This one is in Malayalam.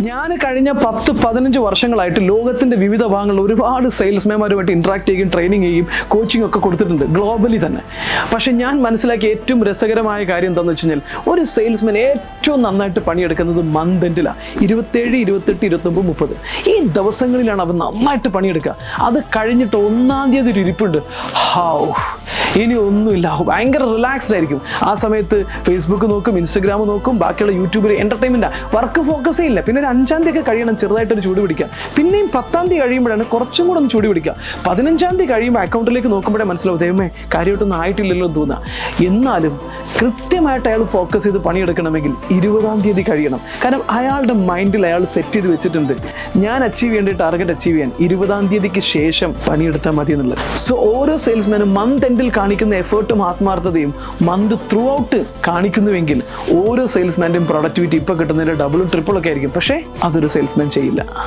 ഞാൻ കഴിഞ്ഞ 10-15 വർഷങ്ങളായിട്ട് ലോകത്തിൻ്റെ വിവിധ ഭാഗങ്ങളിൽ ഒരുപാട് സെയിൽസ്മാൻമാരുമായിട്ട് ഇൻട്രാക്ട് ചെയ്യുകയും ട്രെയിനിങ് ചെയ്യുകയും കോച്ചിങ് ഒക്കെ കൊടുത്തിട്ടുണ്ട് ഗ്ലോബലി തന്നെ. പക്ഷേ ഞാൻ മനസ്സിലാക്കിയ ഏറ്റവും രസകരമായ കാര്യം എന്താണെന്ന് വെച്ച് കഴിഞ്ഞാൽ ഒരു സെയിൽസ്മാൻ ഏറ്റവും നന്നായിട്ട് പണിയെടുക്കുന്നത് മന്ത് എൻഡിലാണ്. 27, 28, 29, 30 ഈ ദിവസങ്ങളിലാണ് അവൻ നന്നായിട്ട് പണിയെടുക്കുക. അത് കഴിഞ്ഞിട്ട് 1-ാം തീയതി ഒരു ഇരിപ്പുണ്ട്, ഇനി ഒന്നുമില്ല, ഭയങ്കര റിലാക്സ്ഡ് ആയിരിക്കും. ആ സമയത്ത് ഫേസ്ബുക്ക് നോക്കും, ഇൻസ്റ്റഗ്രാം നോക്കും, ബാക്കിയുള്ള യൂട്യൂബിൽ എൻ്റർടൈൻമെൻറ്റാണ്, വർക്ക് ഫോക്കസ് ചെയ്യില്ല. പിന്നെ ഒരു 5-ാം തീയതി ഒക്കെ കഴിയണം ചെറുതായിട്ടൊരു ചൂട് പിടിക്കുക. പിന്നെയും 10-ാം തീയതി കഴിയുമ്പോഴാണ് കുറച്ചും കൂടെ ഒന്ന് ചൂട് പിടിക്കുക. 15-ാം തീയതി കഴിയുമ്പോൾ അക്കൗണ്ടിലേക്ക് നോക്കുമ്പോഴേ മനസ്സിലാവും, ദൈവമേ കാര്യമായിട്ടൊന്നും ആയിട്ടില്ലല്ലോ എന്ന് തോന്നുക. എന്നാലും കൃത്യമായിട്ട് അയാൾ ഫോക്കസ് ചെയ്ത് പണിയെടുക്കണമെങ്കിൽ 20-ാം തീയതി കഴിയണം. കാരണം അയാളുടെ മൈൻഡിൽ അയാൾ സെറ്റ് ചെയ്ത് വെച്ചിട്ടുണ്ട്, ഞാൻ അച്ചീവ് ചെയ്യേണ്ട ടാർഗറ്റ് അച്ചീവ് ചെയ്യാൻ 20-ാം തീയതിക്ക് ശേഷം പണിയെടുത്താൽ മതി എന്നുള്ളത്. സോ ഓരോ സെയിൽസ്മാനും മന്ത് എൻഡിൽ കാണിക്കുന്ന എഫേർട്ടും ആത്മാർത്ഥതയും മന്ത് ത്രൂ ഔട്ട് കാണിക്കുന്നുവെങ്കിൽ ഓരോ സെയിൽസ്മാൻ്റെയും പ്രൊഡക്ടിവിറ്റി ഇപ്പോൾ കിട്ടുന്നതിൻ്റെ ഡബിളും ട്രിപ്പിളൊക്കെ ആയിരിക്കും. പക്ഷേ അതൊരു സെയിൽസ്മാൻ ചെയ്യില്ല.